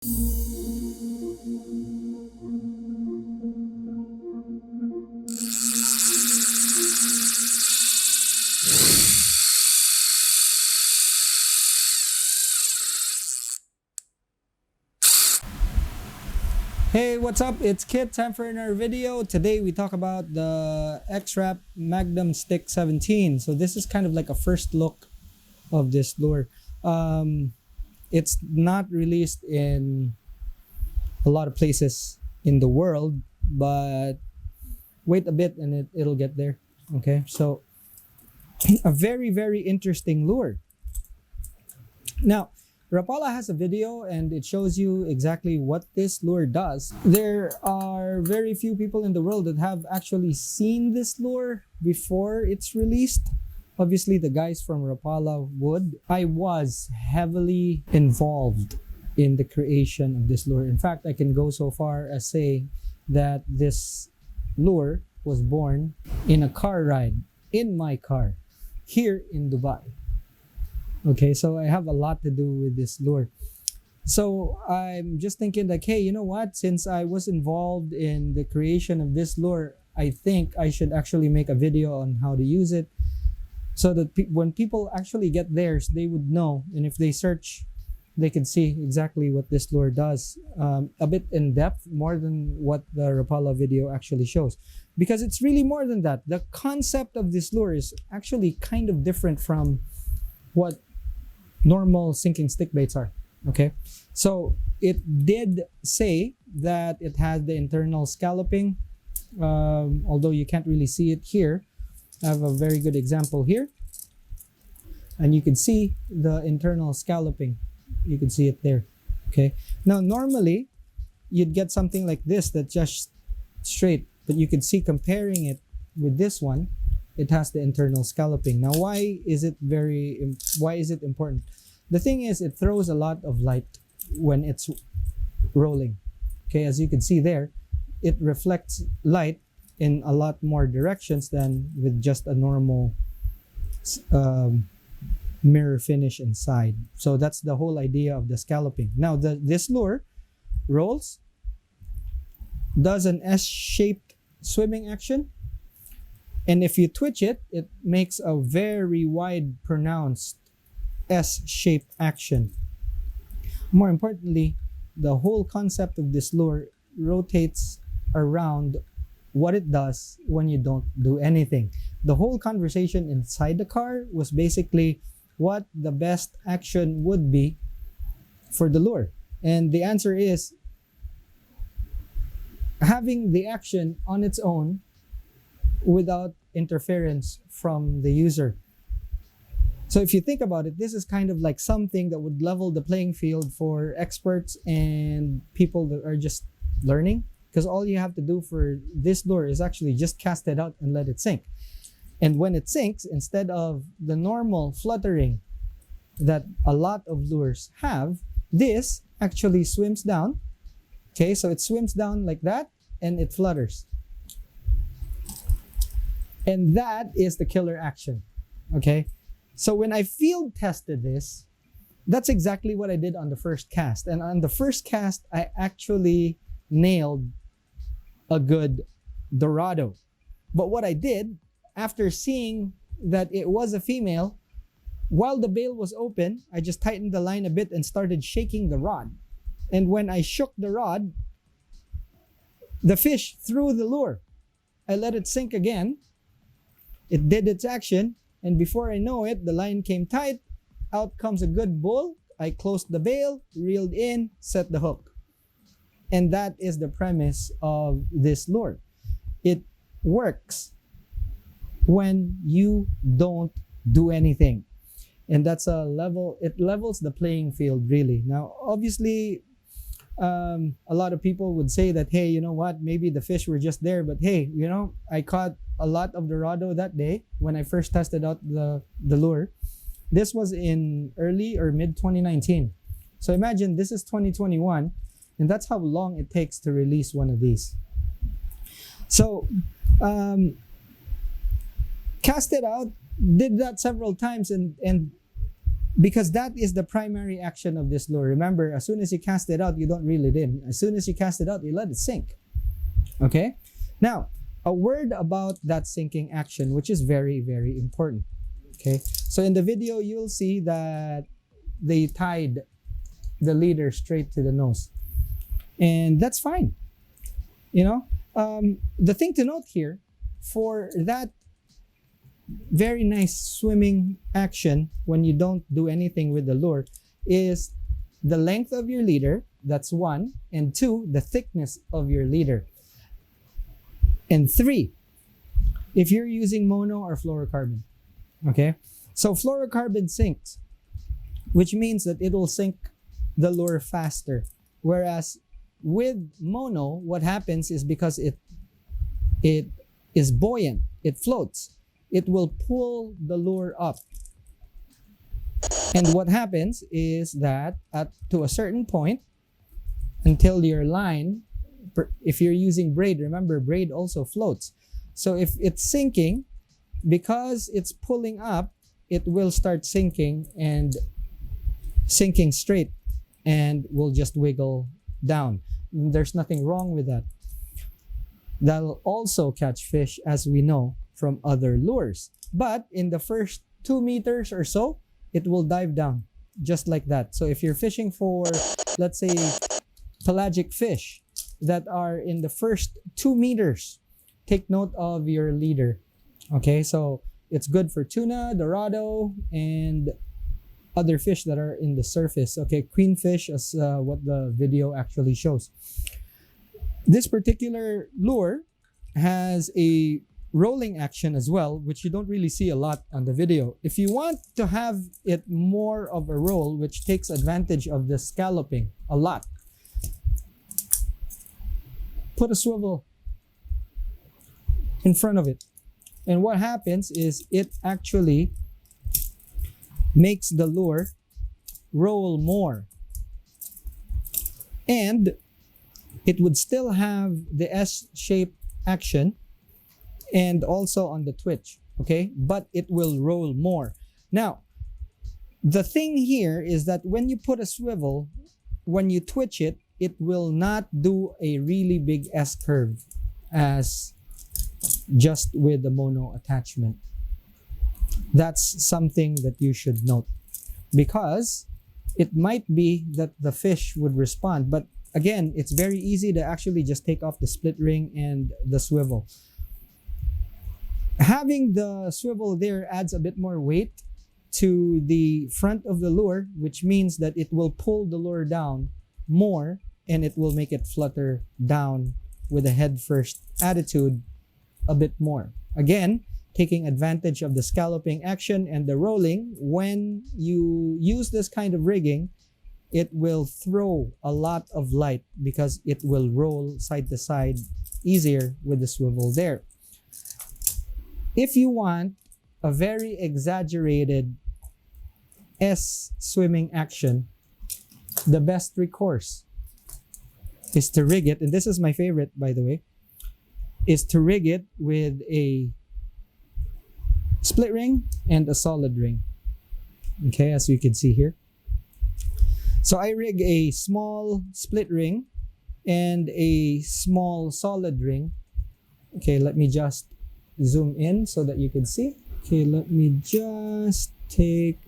Hey, what's up? It's Kit. Time for another video. Today we talk about the X-Rap Magnum Stick 17. So this is kind of like a first look of this lure. It's not released in a lot of places in the world, but wait a bit and it'll get there. Okay, so a very, very interesting lure. Now, Rapala has a video and it shows you exactly what this lure does. There are very few people in the world that have actually seen this lure before it's released. Obviously, the guys from Rapala would. I was heavily involved in the creation of this lure. In fact, I can go so far as saying that this lure was born in a car ride in my car here in Dubai. Okay, so I have a lot to do with this lure. So I'm just thinking like, hey, you know what? Since I was involved in the creation of this lure, I think I should actually make a video on how to use it so that when people actually get theirs, they would know. And if they search, they can see exactly what this lure does. A bit in depth, more than what the Rapala video actually shows. Because it's really more than that. The concept of this lure is actually kind of different from what normal sinking stick baits are. Okay, so it did say that it has the internal scalloping, although you can't really see it here. I have a very good example here, and you can see the internal scalloping. You can see it there. Okay, now normally you'd get something like this that's just straight, but you can see comparing it with this one, it has the internal scalloping. Now, why is it important? The thing is, it throws a lot of light when it's rolling. Okay, as you can see there, it reflects light in a lot more directions than with just a normal mirror finish inside. So that's the whole idea of the scalloping. Now, this lure rolls, does an S-shaped swimming action, and if you twitch it, it makes a very wide, pronounced S-shaped action. More importantly, the whole concept of this lure rotates around what it does when you don't do anything. The whole conversation inside the car was basically what the best action would be for the lure. And the answer is having the action on its own without interference from the user. So if you think about it, this is kind of like something that would level the playing field for experts and people that are just learning, because all you have to do for this lure is actually just cast it out and let it sink. And when it sinks, instead of the normal fluttering that a lot of lures have, this actually swims down. Okay, so it swims down like that and it flutters. And that is the killer action. Okay, so when I field tested this, that's exactly what I did on the first cast. And on the first cast, I actually nailed a good Dorado. But what I did, after seeing that it was a female, while the bail was open, I just tightened the line a bit and started shaking the rod. And when I shook the rod, the fish threw the lure. I let it sink again. It did its action, and before I know it, the line came tight. Out comes a good bull. I closed the bail, reeled in, set the hook. And that is the premise of this lure. It works when you don't do anything. And that's a level, it levels the playing field really. Now, obviously, a lot of people would say that, hey, you know what, maybe the fish were just there, but hey, you know, I caught a lot of Dorado that day when I first tested out the lure. This was in early or mid 2019. So imagine this is 2021, and that's how long it takes to release one of these. So cast it out, did that several times, and because that is the primary action of this lure. Remember, as soon as you cast it out, you don't reel it in. As soon as you cast it out, you let it sink. Okay? Now, a word about that sinking action, which is very, very important. Okay? So in the video, you'll see that they tied the leader straight to the nose. And that's fine. You know? The thing to note here, for that very nice swimming action when you don't do anything with the lure, is the length of your leader, that's 1, and 2, the thickness of your leader, and 3, if you're using mono or fluorocarbon. Okay, so fluorocarbon sinks, which means that it will sink the lure faster, whereas with mono, what happens is because it is buoyant, it floats, it will pull the lure up. And what happens is that to a certain point, until your line, if you're using braid, remember braid also floats. So if it's sinking, because it's pulling up, it will start sinking and sinking straight and will just wiggle down. There's nothing wrong with that. That'll also catch fish, as we know from other lures. But in the first 2 meters or so, it will dive down just like that. So if you're fishing for, let's say, pelagic fish that are in the first 2 meters, take note of your leader. Okay, so it's good for tuna, dorado, and other fish that are in the surface. Okay, queenfish, as what the video actually shows. This particular lure has a rolling action as well, which you don't really see a lot on the video. If you want to have it more of a roll, which takes advantage of the scalloping a lot, put a swivel in front of it. And what happens is it actually makes the lure roll more. And it would still have the S-shaped action and also on the twitch, okay? But it will roll more. Now, the thing here is that when you put a swivel, when you twitch it, it will not do a really big S-curve as just with the mono attachment. That's something that you should note, because it might be that the fish would respond, but again, it's very easy to actually just take off the split ring and the swivel. Having the swivel there adds a bit more weight to the front of the lure, which means that it will pull the lure down more and it will make it flutter down with a head first attitude a bit more. Again, taking advantage of the scalloping action and the rolling. When you use this kind of rigging, it will throw a lot of light because it will roll side to side easier with the swivel there. If you want a very exaggerated S swimming action, the best recourse is to rig it, and this is my favorite, by the way, is to rig it with a split ring and a solid ring. Okay, as you can see here. So I rig a small split ring and a small solid ring. Okay, let me just zoom in so that you can see. Okay, let me just take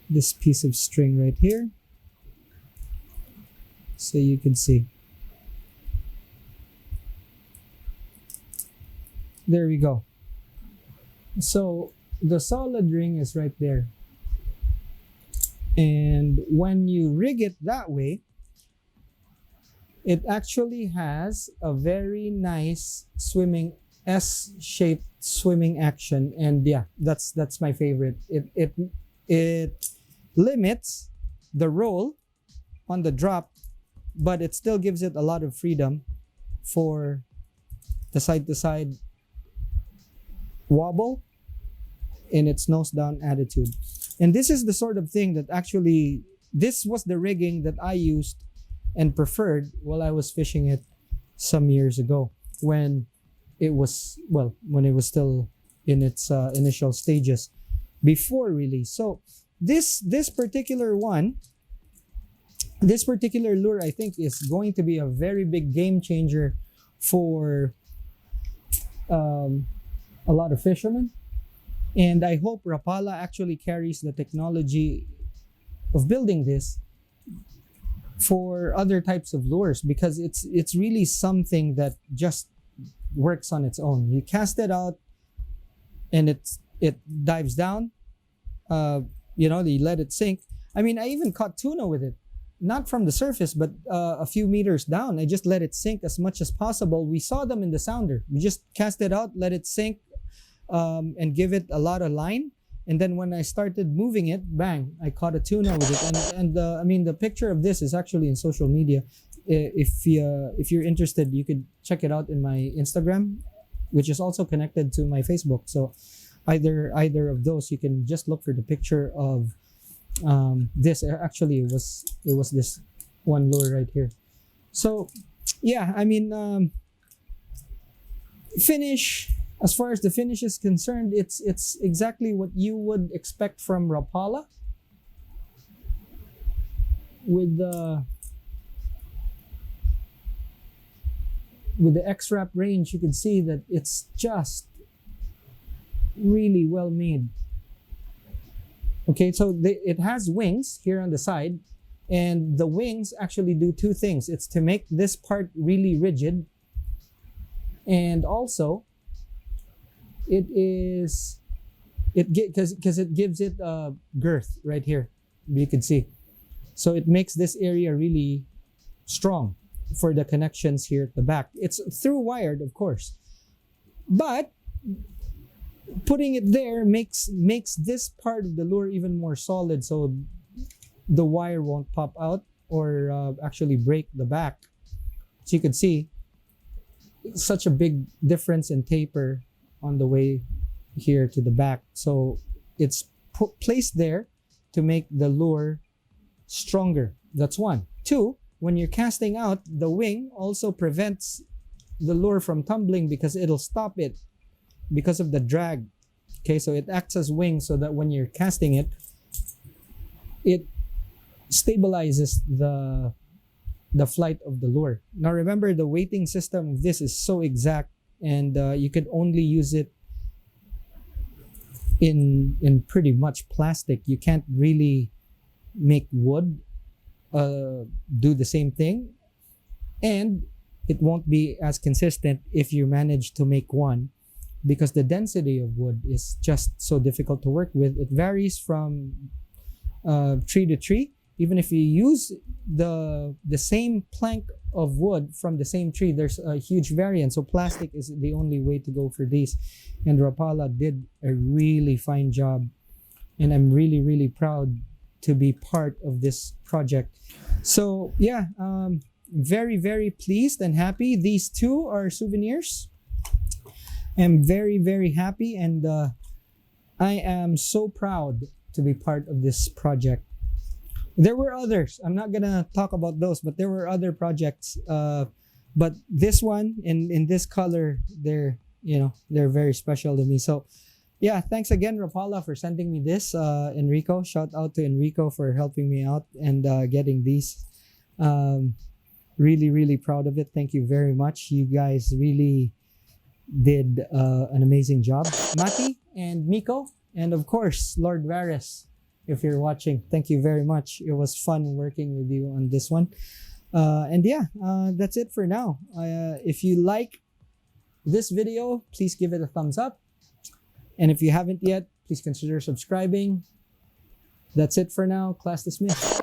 this piece of string right here so you can see. There we go. So the solid ring is right there. And when you rig it that way, it actually has a very nice swimming S-shaped swimming action, and yeah, that's my favorite. It limits the roll on the drop, but it still gives it a lot of freedom for the side to side wobble in its nose down attitude. And this is the sort of thing that actually, this was the rigging that I used and preferred while I was fishing it some years ago, when it was, well, when it was still in its initial stages. before release. So this particular lure, I think, is going to be a very big game changer for a lot of fishermen. And I hope Rapala actually carries the technology of building this for other types of lures, because it's really something that just works on its own. You cast it out and it dives down. You let it sink. I mean, I even caught tuna with it, not from the surface, but a few meters down. I just let it sink as much as possible. We saw them in the sounder. We just cast it out, let it sink, and give it a lot of line. And then when I started moving it, bang, I caught a tuna with it. And I mean, the picture of this is actually in social media. If you're interested, you could check it out in my Instagram, which is also connected to my Facebook. So either of those, you can just look for the picture of this. Actually, it was this one lure right here. So yeah, I mean, finish. As far as the finish is concerned, it's exactly what you would expect from Rapala. With the X-Rap range, you can see that it's just really well made. Okay, so it has wings here on the side, and the wings actually do two things. It's to make this part really rigid, and also because it gives it a girth right here, you can see. So it makes this area really strong for the connections here at the back. It's through wired, of course, but putting it there makes this part of the lure even more solid, so the wire won't pop out or actually break the back. So you can see such a big difference in taper on the way here to the back. So it's placed there to make the lure stronger. That's one. Two, when you're casting out, the wing also prevents the lure from tumbling because it'll stop it because of the drag. Okay, so it acts as wing so that when you're casting it, it stabilizes the flight of the lure. Now remember, the weighting system of this is so exact, and you can only use it in pretty much plastic. You can't really make wood do the same thing, and it won't be as consistent if you manage to make one, because the density of wood is just so difficult to work with. It varies from tree to tree. Even if you use the same plank of wood from the same tree, there's a huge variance. So plastic is the only way to go for these. And Rapala did a really fine job. And I'm really, really proud to be part of this project. So yeah, very, very pleased and happy. These two are souvenirs. I'm very, very happy, and I am so proud to be part of this project. There were others. I'm not gonna talk about those, but there were other projects. But this one in this color, they're very special to me. So yeah, thanks again, Rapala, for sending me this. Enrico, shout out to Enrico for helping me out and getting these. Really, really proud of it. Thank you very much. You guys really did an amazing job. Mati and Miko, and of course, Lord Varys, if you're watching, thank you very much. It was fun working with you on this one. And yeah, that's it for now. If you like this video, please give it a thumbs up. And if you haven't yet, please consider subscribing. That's it for now. Class dismissed.